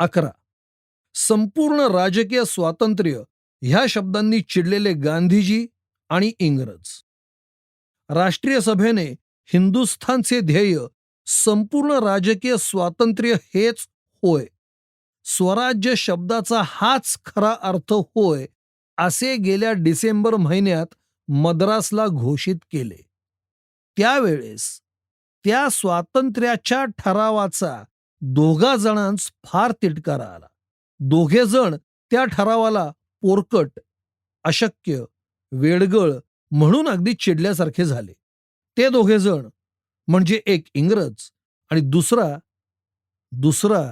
11. संपूर्ण राजकीय स्वातंत्र्य ह्या शब्दांनी चिडलेले गांधीजी आणि इंग्रज. राष्ट्रीय सभेने हिंदुस्थानचे ध्येय संपूर्ण राजकीय स्वातंत्र्य हेच होय, स्वराज्य शब्दाचा हाच खरा अर्थ होय, असे गेल्या डिसेंबर महिन्यात मद्रासला घोषित केले. त्यावेळेस त्या स्वातंत्र्याच्या ठरावाचा दोघा जणांस फार तिटकारा आला. दोघे जण त्या ठरावाला पोरकट, अशक्य, वेडगळ म्हणून अगदी चिडल्यासारखे झाले. ते दोघे जण म्हणजे एक इंग्रज आणि दुसरा दुसरा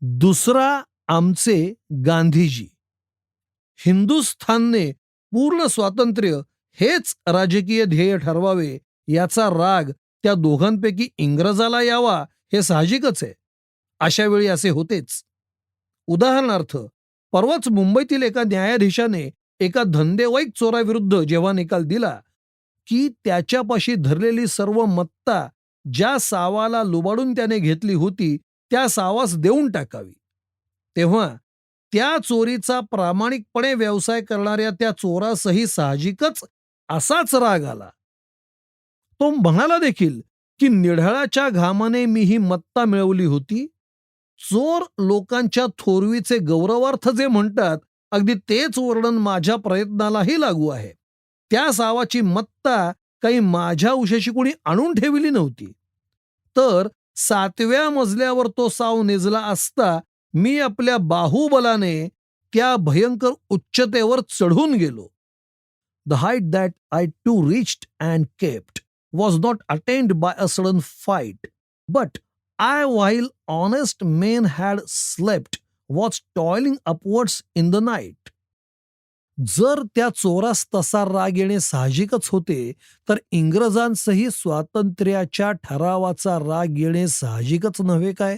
दुसरा आमचे गांधीजी. हिंदुस्थानने पूर्ण स्वातंत्र्य हेच राजकीय ध्येय ठरवावे याचा राग त्या दोघांपैकी इंग्रजाला यावा हे साहजिकच आहे. अशा वेळी असे होतेच. उदाहरणार्थ, परवाच मुंबईतील एका न्यायाधीशाने एका धंदेवाईक चोराविरुद्ध जेव्हा निकाल दिला की त्याच्यापाशी धरलेली सर्व मत्ता ज्या सावाला लुबाडून त्याने घेतली होती त्या सावास देऊन टाकावी, तेव्हा त्या चोरीचा प्रामाणिकपणे व्यवसाय करणाऱ्या त्या चोरासही साहजिकच असाच राग आला. तो म्हणाला देखील की निढळाच्या घामाने मी ही मत्ता मिळवली होती. चोर लोकांच्या थोरवीचे गौरवार्थ जे म्हणतात, अगदी तेच वर्णन माझ्या प्रयत्नालाही लागू आहे. त्या सावाची मत्ता काही माझ्या उशाशी कोणी आणून ठेवली नव्हती, तर 7व्या मजल्यावर तो साव निजला असता मी आपल्या बाहुबलाने त्या भयंकर उच्चतेवर चढून गेलो. The height that I too reached and kept was not attained by a sudden fight, but I, while honest men had slept, was toiling upwards in the night. जर त्या चोरास तसा राग येणे साहजिकच होते, तर इंग्रजांसही स्वातंत्र्याच्या ठरावाचा राग येणे साहजिकच नव्हे काय?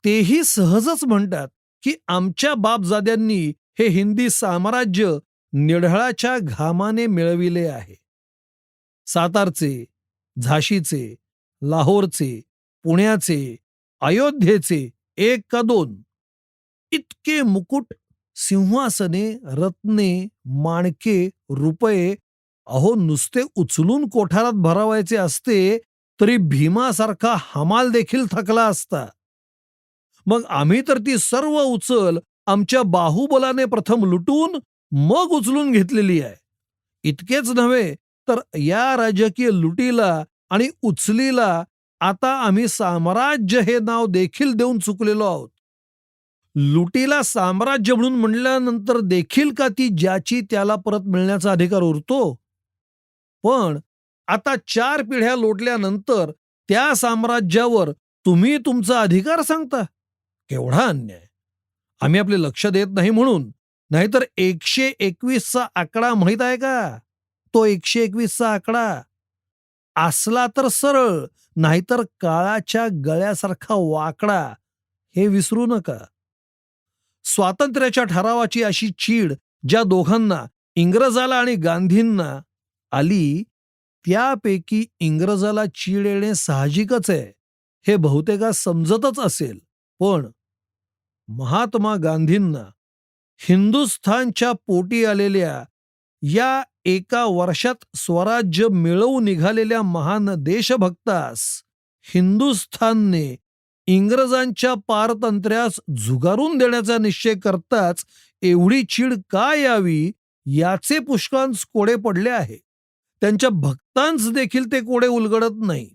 तेही सहजच म्हणतात की आमच्या बापजाद्यांनी हे हिंदी साम्राज्य निढळाच्या घामाने मिळविले आहे. सातारचे, झाशीचे, लाहोरचे, पुण्याचे, अयोध्येचे एक का दोन इतके मुकुट, सिंहासने, रत्ने, माणके, रुपये, अहो नुसते उचलून कोठारात भरावायचे असते तरी भीमासारखा हमाल देखील थकला असता. मग आम्ही तर ती सर्व उचल आमच्या बाहुबलाने प्रथम लुटून मग उचलून घेतलेली आहे. इतकेच नव्हे, तर या राजकीय लुटीला आणि उचलीला आता आम्ही साम्राज्य हे नाव देखील देऊन चुकलेलो आहोत. लुटीला साम्राज्य म्हणून म्हणल्यानंतर देखील का ती ज्याची त्याला परत मिळण्याचा अधिकार उरतो? पण आता 4 पिढ्या लोटल्यानंतर त्या साम्राज्यावर तुम्ही तुमचा अधिकार सांगता? केवढा अन्याय! आम्ही आपले लक्ष देत नाही म्हणून, नाहीतर 121चा आकडा माहित आहे का? तो 121चा आकडा असला तर सरळ, नाहीतर काळाच्या गळ्यासारखा वाकडा, हे विसरू नका. स्वातंत्र्याच्या ठरावाची अशी चीड ज्या दोघांना, इंग्रजाला आणि गांधींना आली, त्यापैकी इंग्रजाला चीड येणे साहजिकच आहे, हे बहुतेकास समजतच असेल. पण महात्मा गांधींना हिंदुस्थानच्या पोटी आलेल्या या एका वर्षात स्वराज्य मिळवून निघालेल्या महान देशभक्तास हिंदुस्थानने इंग्रजांच्या पारतंत्र्यास झुगारून देण्याचा निश्चय करताच एवढी चीड का यावी याचे पुष्कळांस कोडे पडले आहे. त्यांच्या भक्तांस देखील ते कोडे उलगडत नाही.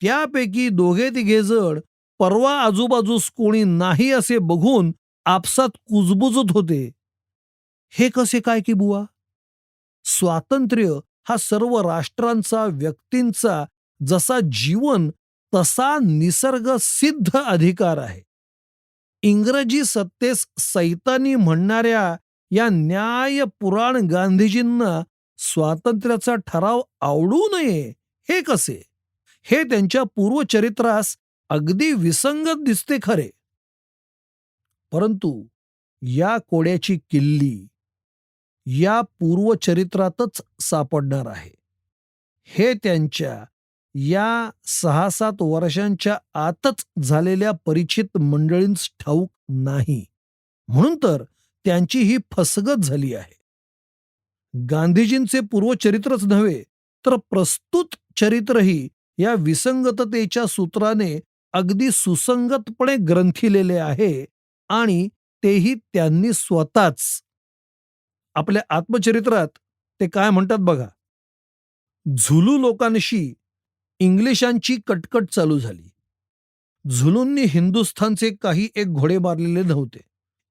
त्यापैकी दोघे तिघे जण परवा आजूबाजूस कोणी नाही असे बघून आपसात कुजबुजत होते. हे कसे काय की बुवा? स्वातंत्र्य हा सर्व राष्ट्रांचा, व्यक्तींचा जसा जीवन तसा निसर्ग सिद्ध अधिकार आहे. इंग्रजी सत्तेस सैतानी म्हणणाऱ्या या न्यायपुराण गांधीजींना स्वातंत्र्याचा ठराव आवडू नये हे कसे? हे त्यांच्या पूर्वचरित्रास अगदी विसंगत दिसते खरे, परंतु या कोड्याची किल्ली या पूर्वचरित्रातच सापडणार आहे. हे त्यांच्या या 6-7 वर्षांच्या आतच झालेल्या परिचित मंडळींस ठाऊक नाही. म्हणून तर त्यांची ही फसगत झाली आहे. गांधीजींचे पूर्वचरित्रच नव्हे, तर प्रस्तुत चरित्रही या विसंगततेच्या सूत्राने अगदी सुसंगतपणे ग्रंथिलेले आहे आणि तेही त्यांनी स्वतःच. आपल्या आत्मचरित्रात ते काय म्हणतात बघा, झुलू लोकांशी इंग्लिशांची कटकट चालू झाली. झुलूंनी हिंदुस्थानचे काही एक घोडे मारलेले नव्हते.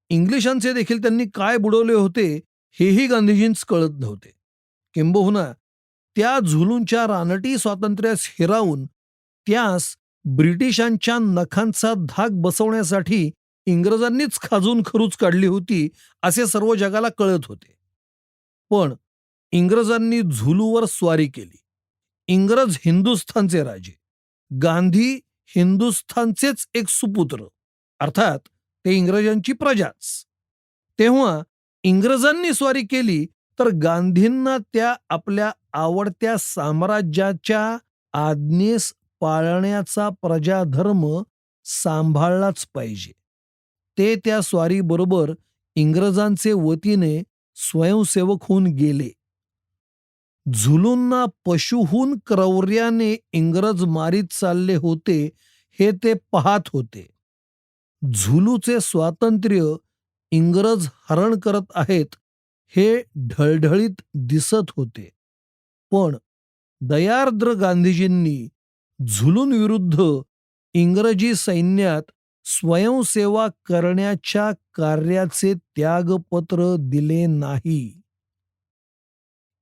इंग्लिशांचे देखील त्यांनी काय बुडवले होते हेही गांधीजींस कळत नव्हते. किंबहुना त्या झुलूंच्या रानटी स्वातंत्र्यास हिरावून त्यास ब्रिटिशांच्या नखांचा धाक बसवण्यासाठी इंग्रजांनीच खाजून खरूच काढली होती असे सर्व जगाला कळत होते. पण इंग्रजांनी झुलूवर स्वारी केली. इंग्रज हिंदुस्थानचे राजे, गांधी हिंदुस्थानचेच एक सुपुत्र, अर्थात ते इंग्रजांची प्रजाच. तेव्हा इंग्रजांनी स्वारी केली तर गांधींना त्या आपल्या आवडत्या साम्राज्याच्या आज्ञेस पाळण्याचा प्रजाधर्म सांभाळलाच पाहिजे. ते त्या स्वारीबरोबर इंग्रजांचे वतीने स्वयंसेवक होऊन गेले. झुलूंना पशुहून क्रौर्याने इंग्रज मारीत चालले होते हे ते पाहत होते. झुलूचे स्वातंत्र्य इंग्रज हरण करत आहेत हे ढळढळीत दिसत होते. पण दयार्द्र गांधीजींनी झुलूंविरुद्ध इंग्रजी सैन्यात स्वयंसेवा करण्याच्या कार्याचे त्यागपत्र दिले नाही.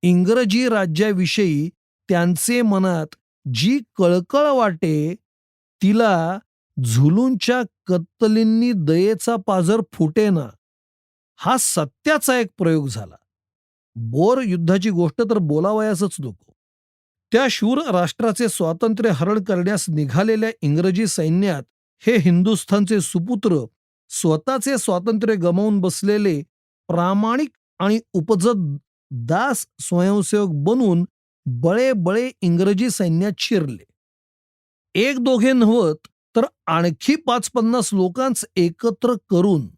इंग्रजी राज्याविषयी त्यांचे मनात जी कळकळ वाटे तिला झुलूंच्या कत्तलींनी दयेचा पाझर फुटेना. हा सत्याचा एक प्रयोग झाला. बोर युद्धाची गोष्ट तर बोलावयासच नको. त्या शूर राष्ट्राचे स्वातंत्र्य हरण करण्यास निघालेल्या इंग्रजी सैन्यात हे हिंदुस्थानचे सुपुत्र, स्वतःचे स्वातंत्र्य गमावून बसलेले प्रामाणिक आणि उपजत दास स्वयंसेवक बनून बळे इंग्रजी सैन्यात शिरले. एक दोघे नव्हत तर आणखी 5-50 लोकांस एकत्र करून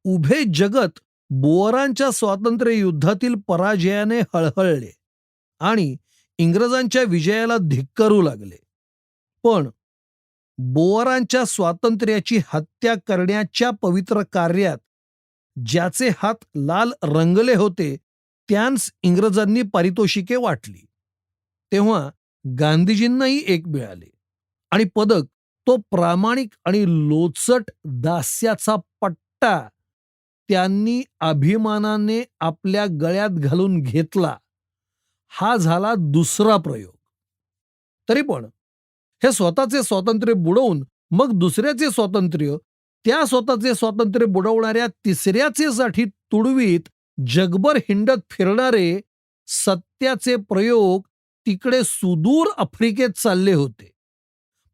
उभे जगत बोअरांच्या स्वातंत्र्य युद्धातील पराजयाने हळहळले आणि इंग्रजांच्या विजयाला धिक्कारू लागले. पण बोअरांच्या स्वातंत्र्याची हत्या करण्याच्या पवित्र कार्यात ज्याचे हात लाल रंगले होते त्यांस इंग्रजांनी पारितोषिके वाटली. तेव्हा गांधीजींनाही एक मिळाले आणि पदक तो प्रामाणिक आणि लोचट दास्याचा पट्टा त्यांनी अभिमानाने आपल्या गळ्यात घालून घेतला. हा झाला दुसरा प्रयोग. तरी पण हे स्वतःचे स्वातंत्र्य बुडवून मग दुसऱ्याचे स्वातंत्र्य, त्या स्वतःचे स्वातंत्र्य बुडवणाऱ्या तिसऱ्याचे साठी तुडवीत जगभर हिंडत फिरणारे सत्याचे प्रयोग तिकडे सुदूर आफ्रिकेत चालले होते.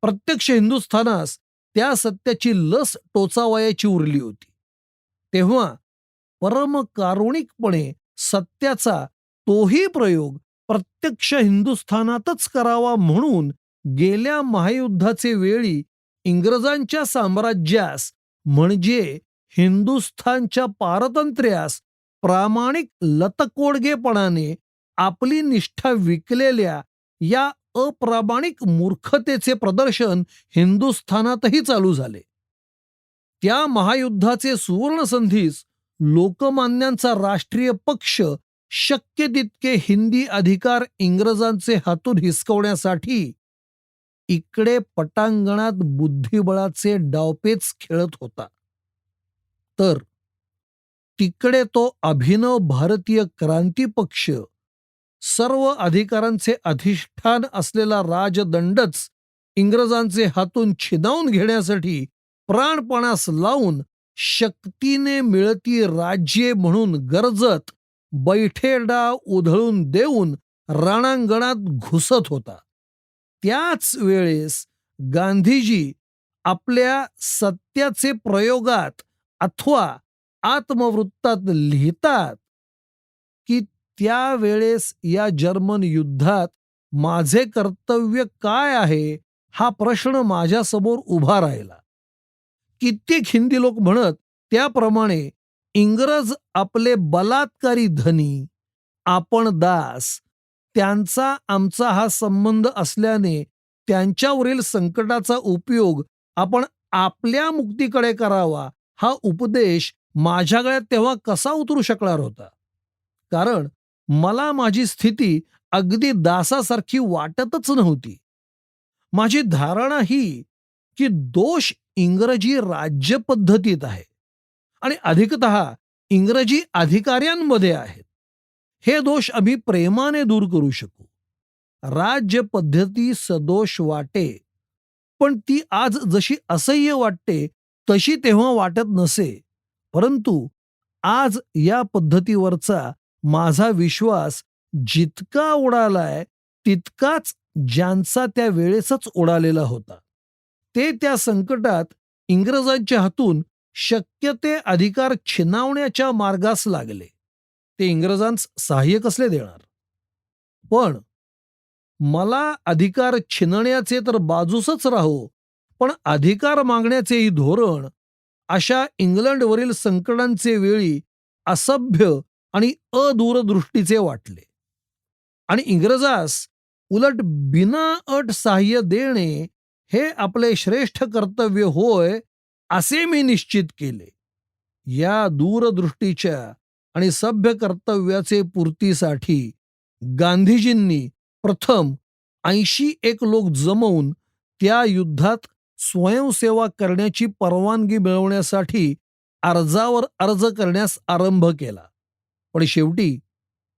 प्रत्यक्ष हिंदुस्थानास त्या सत्याची लस टोचावयाची उरली होती. तेव्हा परमकारुणिकपणे सत्याचा तोही प्रयोग प्रत्यक्ष हिंदुस्थानातच करावा म्हणून गेल्या महायुद्धाचे वेळी इंग्रजांच्या साम्राज्यास म्हणजे हिंदुस्थानच्या पारतंत्र्यास प्रामाणिक लतकोडगेपणाने आपली निष्ठा विकलेल्या या अप्रामाणिक मूर्खतेचे प्रदर्शन हिंदुस्थानातही चालू झाले. त्या महायुद्धाचे सुवर्णसंधीस लोकमान्यांचा राष्ट्रीय पक्ष शक्य तितके हिंदी अधिकार इंग्रजांचे हातून हिसकवण्यासाठी इकडे पटांगणात बुद्धिबळाचे डावपेच खेळत होता, तर तिकडे तो अभिनव भारतीय क्रांती पक्ष सर्व अधिकारांचे अधिष्ठान असलेला राजदंडच इंग्रजांचे हातून छिनावून घेण्यासाठी प्राणपणास लावून शक्तीने मिळती राज्ये म्हणून गरजत बैठे डाव उधळून देऊन रणांगणात घुसत होता. त्याच वेळेस गांधीजी आपल्या सत्याचे प्रयोगात अथवा आत्मवृत्तात लिहितात की त्यावेळेस या जर्मन युद्धात माझे कर्तव्य काय आहे हा प्रश्न माझ्यासमोर उभा राहिला. कित्येक हिंदी लोक म्हणत त्याप्रमाणे इंग्रज आपले बलात्कारी धनी, आपण दास. त्यांचा आमचा हा संबंध असल्याने त्यांच्यावरील संकटाचा उपयोग आपण आपल्या मुक्तीकडे करावा हा उपदेश माझ्या गळ्यात तेव्हा कसा उतरू शकणार होता? कारण मला माझी स्थिती अगदी दासासारखी वाटतच नव्हती. माझी धारणा ही की दोष इंग्रजी राज्यपद्धतीत आहे आणि अधिकतः इंग्रजी अधिकाऱ्यांमध्ये आहेत. हे दोष आम्ही प्रेमाने दूर करू शकू. राज्य पद्धती सदोष वाटे, पण ती आज जशी असह्य वाटते तशी तेव्हा वाटत नसे. परंतु आज या पद्धतीवरचा माझा विश्वास जितका उडालाय तितकाच ज्यांचा त्या वेळेसच उडालेला होता. ते त्या संकटात इंग्रजांच्या हातून शक्य ते अधिकार छिनावण्याच्या मार्गास लागले. ते इंग्रजांस सहाय्य कसले देणार? पण मला अधिकार छिनण्याचे तर बाजूसच राहो, पण अधिकार मागण्याचेही धोरण अशा इंग्लंडवरील संकटांचे वेळी असभ्य आणि अदूरदृष्टीचे वाटले. आणि इंग्रजास उलट बिना अट सहाय्य देणे हे आपले श्रेष्ठ कर्तव्य होय असे मी निश्चित केले. या दूरदृष्टीच्या आणि सभ्य कर्तव्याचे पूर्तीसाठी गांधीजींनी प्रथम 81 लोक जमवून त्या युद्धात स्वयंसेवा करण्याची परवानगी मिळवण्यासाठी अर्जावर अर्ज करण्यास आरंभ केला. पण शेवटी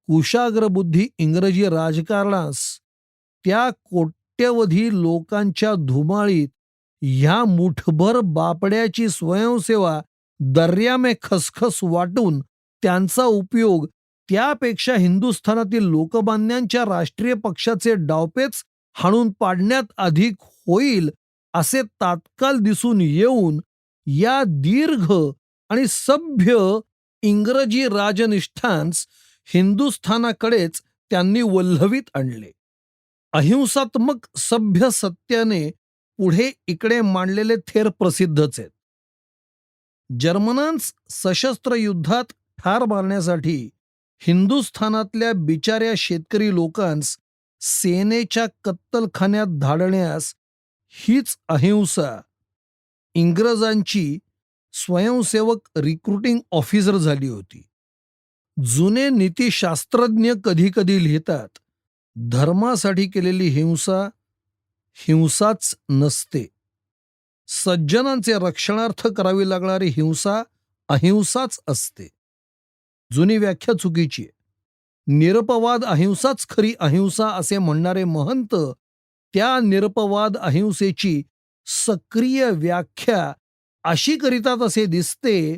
कुशाग्र बुद्धी इंग्रजी राजकारणास त्या कोट्यवधी लोकांच्या धुमाळीत ह्या मुठभर बापड्याची स्वयंसेवा दर्यामे खसखस वाटून त्यांचा उपयोग त्यापेक्षा हिंदुस्थानातील लोकमान्यांच्या राष्ट्रीय पक्षाचे डावपेच हाणून पाडण्यात अधिक होईल असे तात्काळ दिसून येऊन या दीर्घ आणि सभ्य इंग्रजी राजनिष्ठांस हिंदुस्थानाकडेच त्यांनी वल्हवीत आणले. अहिंसात्मक सभ्य सत्याने पुढे इकडे मांडलेले थेर प्रसिद्धच आहेत. जर्मनांस सशस्त्र युद्धात ठार मारण्यासाठी हिंदुस्थानातल्या बिचाऱ्या शेतकरी लोकांस सेनेच्या कत्तलखान्यात धाडण्यास हीच अहिंसा इंग्रजांची स्वयंसेवक रिक्रुटिंग ऑफिसर झाली होती. जुने नीतिशास्त्रज्ञ कधी कधी लिहितात, धर्मासाठी केलेली हिंसा हिंसाच नसते. सज्जनांचे रक्षणार्थ करावी लागणारी हिंसा अहिंसाच असते. जुनी व्याख्या चुकीची आहे. निरपवाद अहिंसाच खरी अहिंसा असे म्हणणारे महंत त्या निरपवाद अहिंसेची सक्रिय व्याख्या अशी करीतात असे दिसते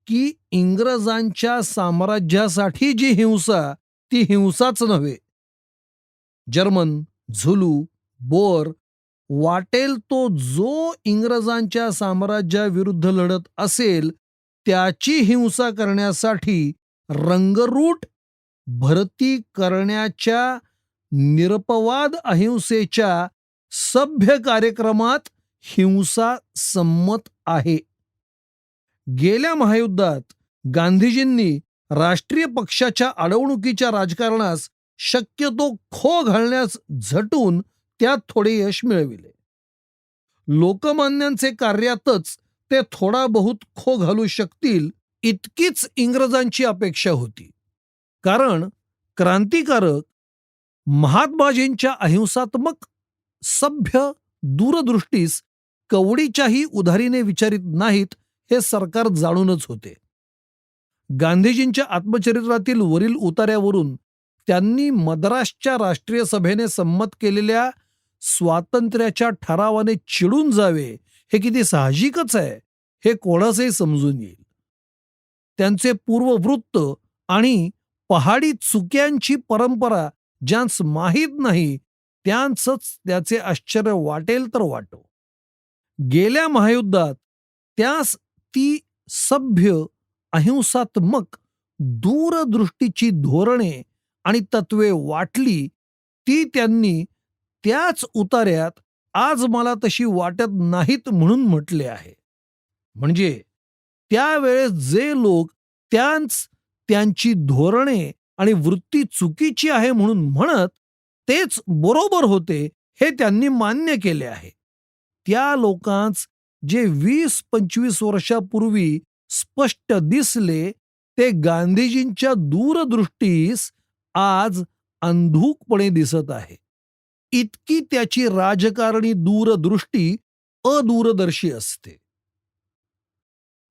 की इंग्रजांच्या साम्राज्यासाठी जी हिंसा ती हिंसाच नव्हे. जर्मन, झुलू, बोर वाटेल तो जो इंग्रजांच्या साम्राज्याविरुद्ध लढत असेल त्याची हिंसा करण्यासाठी रंगरूट भरती करण्याच्या निरपवाद अहिंसेच्या सभ्य कार्यक्रमात हिंसा संमत आहे. गेल्या महायुद्धात गांधीजींनी राष्ट्रीय पक्षाच्या अडवणुकीच्या राजकारणास शक्यतो खो घालण्यास झटून त्यात थोडे यश मिळविले. लोकमान्यांचे कार्यातच ते थोडा बहुत खो घालू शकतील इतकीच इंग्रजांची अपेक्षा होती. कारण क्रांतिकारक महात्माजींच्या अहिंसात्मक सभ्य दूरदृष्टीस कवडीच्याही उधारीने विचारित नाहीत हे सरकार जाणूनच होते. गांधीजींच्या आत्मचरित्रातील वरील उतार्यावरून त्यांनी मद्रासच्या राष्ट्रीय सभेने संमत केलेल्या स्वातंत्र्याच्या ठरावाने चिडून जावे हे किती साहजिकच आहे हे कोणासही समजून येईल. त्यांचे पूर्ववृत्त आणि पहाडी चुक्यांची परंपरा ज्यांस माहीत नाही त्यांचंच त्याचे आश्चर्य वाटेल तर वाटो. गेल्या महायुद्धात त्यास ती सभ्य अहिंसात्मक दूरदृष्टीची धोरणे आणि तत्वे वाटली ती त्यांनी त्याच उतार्यात आज मला तशी वाटत नाहीत म्हणून म्हटले आहे. म्हणजे त्यावेळेस जे लोक त्यांची धोरणे आणि वृत्ती चुकीची आहे म्हणून म्हणत तेच बरोबर होते हे त्यांनी मान्य केले आहे. त्या लोकांस जे 20-25 वर्षापूर्वी स्पष्ट दिसले ते गांधीजींच्या दूरदृष्टीस आज अंधुकपणे दिसत आहे. इतकी त्याची राजकारणी दूरदृष्टी अदूरदर्शी असते.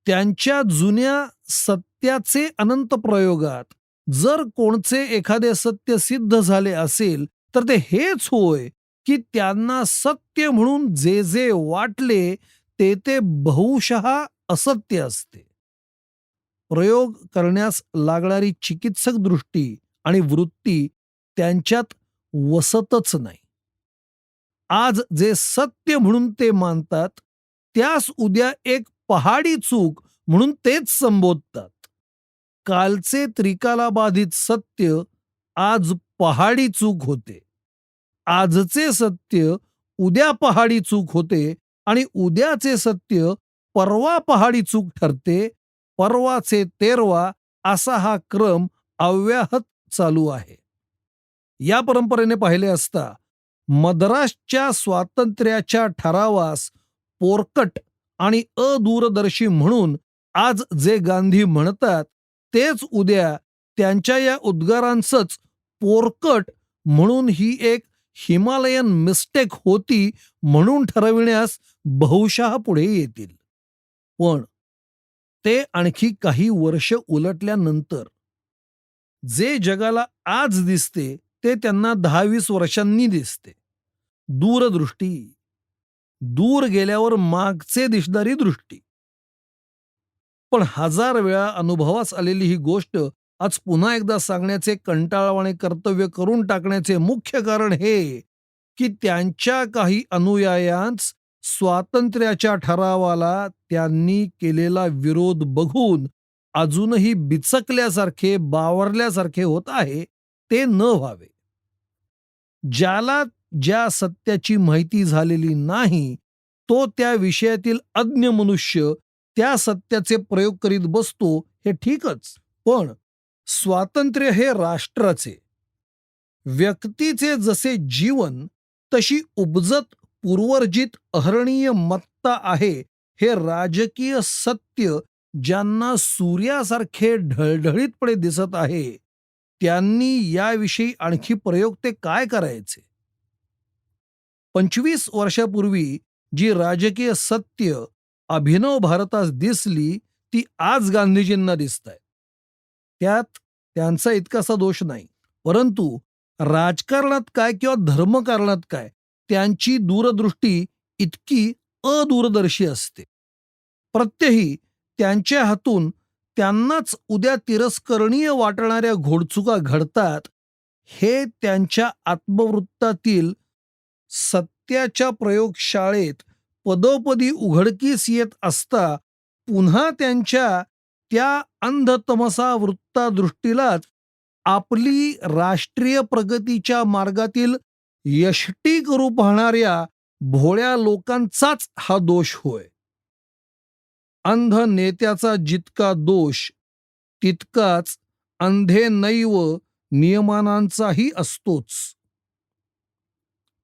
त्यांच्या जुन्या सत्याचे अनंत प्रयोगात जर कोणचे एखादे सत्य सिद्ध झाले असेल तर ते हेच होय की त्यांना सत्य म्हणून जे जे वाटले ते बहुशः असत्य असते. प्रयोग करण्यास लागणारी चिकित्सक दृष्टी आणि वृत्ती त्यांच्यात वसतच नाही. आज जे सत्य म्हणून ते मानतात त्यास उद्या एक पहाडी चूक म्हणून तेच संबोधतात. कालचे त्रिकालाबाधित सत्य आज पहाडी चूक होते. आजचे सत्य उद्या पहाडी चूक होते आणि उद्याचे सत्य परवा पहाडी चूक ठरते. परवाचे तेरवा असा हा क्रम अव्याहत चालू आहे. या परंपरेने पाहिले असता मद्रासच्या स्वातंत्र्याच्या ठरावास पोरकट आणि अदूरदर्शी म्हणून आज जे गांधी म्हणतात तेच उद्या त्यांच्या या उद्गारांचंच पोरकट म्हणून ही एक हिमालयन मिस्टेक होती म्हणून ठरविण्यास बहुशः पुढे येतील. पण ते आणखी काही वर्ष उलटल्यानंतर जे जगाला आज दिसते ते त्यांना 10-20 वर्षांनी दिसते. दूरदृष्टी, दूर गेल्यावर मागचे दिसणारी दृष्टी. पण 1000 वेळा अनुभवास आलेली ही गोष्ट आज पुन्हा एकदा सांगण्याचे कंटाळवाणे कर्तव्य करून टाकण्याचे मुख्य कारण हे की त्यांच्या काही अनुयायांस स्वातंत्र्याच्या ठरावाला त्यांनी केलेला विरोध बघून अजूनही बिचकल्यासारखे बावरल्यासारखे होत आहे ते न व्हावे. ज्याला ज्या सत्याची माहिती झालेली नाही तो त्या विषयातील अज्ञ मनुष्य त्या सत्याचे प्रयोग करीत बसतो हे ठीकच. पण स्वातंत्र्य हे राष्ट्राचे, व्यक्तीचे जसे जीवन तशी उपजत पूर्वर्जित अहरणीय मत्ता आहे हे राजकीय सत्य ज्यांना सूर्यासारखे ढळढळीतपणे दिसत आहे त्यांनी याविषयी आणखी प्रयोग ते काय करायचे. 25 वर्षापूर्वी जी राजकीय सत्य अभिनव भारतास दिसली ती आज गांधीजींना दिसतायत. त्यात त्यांचा इतकासा दोष नाही. परंतु राजकारणात काय किंवा धर्मकारणात काय त्यांची दूरदृष्टी इतकी अदूरदर्शी असते. प्रत्यही त्यांच्या हातून त्यांनाच उद्या तिरस्करणीय वाटणाऱ्या घोडचुका घडतात हे त्यांच्या आत्मवृत्तातील सत्याच्या प्रयोगशाळेत पदोपदी उघडकीस येत असता पुन्हा त्यांच्या त्या अंधतमसा वृत्तादृष्टीलाच आपली राष्ट्रीय प्रगतीच्या मार्गातील यष्टी करू पाहणाऱ्या भोळ्या लोकांचाच हा दोष होय. अंध नेत्याचा जितका दोष तितकाच अंधे नैव नियमानांचाही असतोच.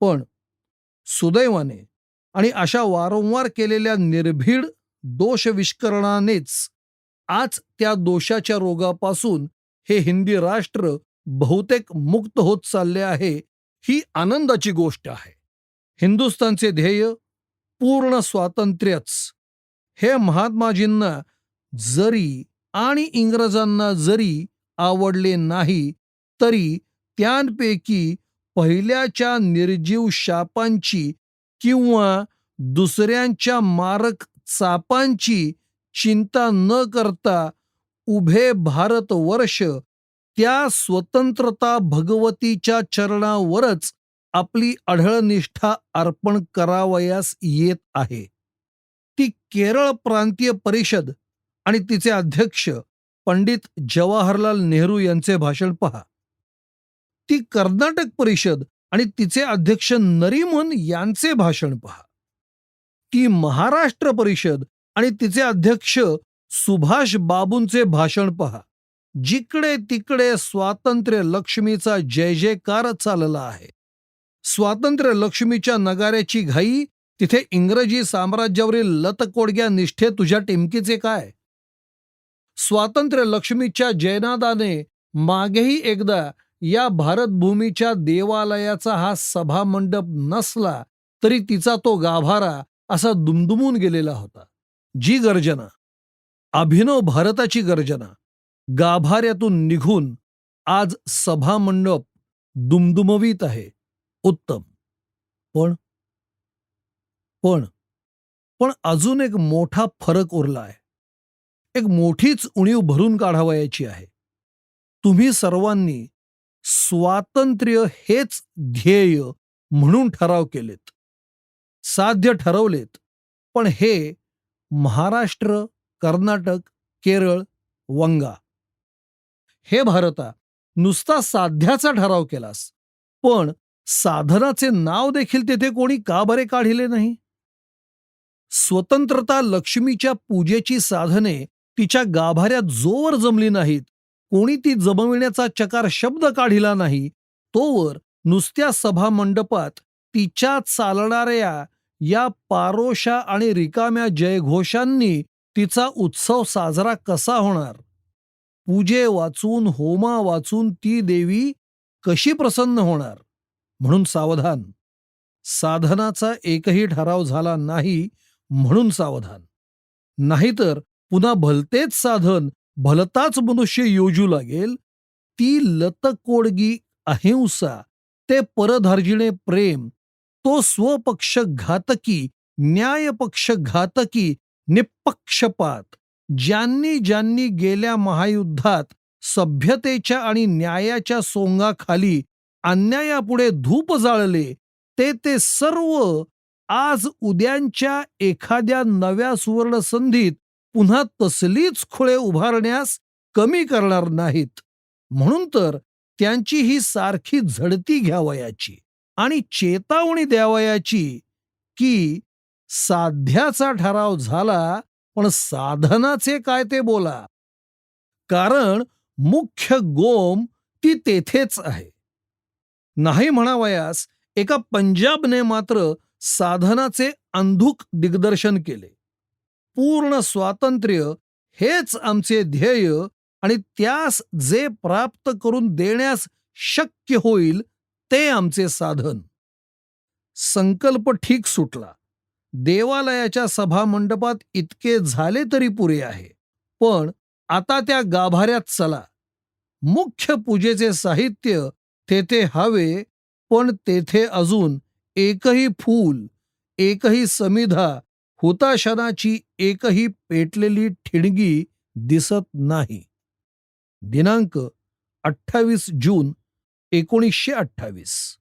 पण सुदैवाने आणि अशा वारंवार केलेल्या निर्भीड दोषविष्करणानेच आज त्या दोषाच्या रोगापासून हे हिंदी राष्ट्र बहुतेक मुक्त होत चालले आहे. ही आनंदाची गोष्ट आहे. हिंदुस्थानचे ध्येय पूर्ण स्वातंत्र्यच हे महात्माजींना जरी आणि इंग्रजांना जरी आवडले नाही तरी त्यांपैकी पहिल्याच्या निर्जीव शापांची किंवा दुसऱ्यांच्या मारक चापांची चिंता न करता उभे भारतवर्ष त्या स्वतंत्रता भगवतीच्या चरणावरच आपली अढळ निष्ठा अर्पण करावयास येत आहे. ती केरळ प्रांतीय परिषद आणि तिचे अध्यक्ष पंडित जवाहरलाल नेहरू यांचे भाषण पहा. ती कर्नाटक परिषद आणि तिचे अध्यक्ष नरीमन यांचे भाषण पहा. ती महाराष्ट्र परिषद आणि तिचे अध्यक्ष सुभाष बाबूंचे भाषण पहा. जिकडे तिकडे स्वातंत्र्य लक्ष्मीचा जय जयकार चालला आहे. स्वातंत्र्य लक्ष्मीच्या नगाऱ्याची घाई, तिथे इंग्रजी साम्राज्यावरील लतकोडग्या निष्ठे तुझ्या टिमकीचे काय. स्वातंत्र्य लक्ष्मीच्या जयनादाने मागेही एकदा या भारतभूमीच्या देवालयाचा हा सभामंडप नसला तरी तिचा तो गाभारा असा दुमदुमून गेलेला होता. जी गर्जना, अभिनव भारताची गर्जना, गाभाऱ्यातून निघून आज सभामंडप दुमदुमवीत आहे. उत्तम. पण पण पण अजून एक मोठा फरक उरला आहे. एक मोठीच उणीव भरून काढावयाची आहे. तुम्ही सर्वांनी स्वातंत्र्य हेच ध्येय म्हणून ठराव केलेत, साध्य ठरवलेत. पण हे महाराष्ट्र, कर्नाटक, केरळ, वंगा हे भारता नुसता साध्याचा ठराव केलास, पण साधनाचे नाव देखील तेथे कोणी का बरे काढिले नाही. स्वतंत्रता लक्ष्मीच्या पूजेची साधने तिच्या गाभाऱ्यात जोवर जमली नाहीत, कोणी ती जमविण्याचा चकार शब्द काढिला नाही, तोवर नुसत्या सभा मंडपात तिच्या चालणाऱ्या या पारोशा आणि रिकाम्या जयघोषांनी तिचा उत्सव साजरा कसा होणार. पूजे वाचून, होमा वाचून ती देवी कशी प्रसन्न होणार. म्हणून सावधान. साधनाचा एकही ठराव झाला नाही म्हणून सावधान. नाहीतर पुन्हा भलतेच साधन, भलताच मनुष्य योजू लागेल. ती लतकोडगी अहिंसा, ते परधार्जिणे प्रेम, तो स्वपक्षघातकी, न्यायपक्षघातकी निपक्षपात, ज्यांनी ज्यांनी गेल्या महायुद्धात सभ्यतेच्या आणि न्यायाच्या सोंगाखाली अन्यायापुढे धूप जाळले, ते सर्व आज उद्यांच्या एखाद्या नव्या सुवर्णसंधीत पुन्हा तसलीच खुळे उभारण्यास कमी करणार नाहीत. म्हणून तर त्यांची ही सारखी झडती घ्यावयाची आणि चेतावणी द्यावयाची की साध्याचा ठराव झाला, पण साधनाचे काय ते बोला. कारण मुख्य गोम ती तेथेच आहे. नाही म्हणावयास एका पंजाबने मात्र साधनाचे अंधुक दिग्दर्शन केले. पूर्ण स्वातंत्र्य हेच आमचे ध्येय आणि त्यास जे प्राप्त करून देण्यास शक्य होईल ते आमचे साधन. संकल्प ठीक सुटला. देवालयाच्या सभामंडपात इतके झाले तरी पुरे आहे. पण आता त्या गाभाऱ्यात चला. मुख्य पूजेचे साहित्य तेथे हवे, पण तेथे अजून एकही फूल, एकही समिधा, हुताशनाची एकही पेटलेली ठिणगी दिसत नाही. दिनांक 28 जून 1928.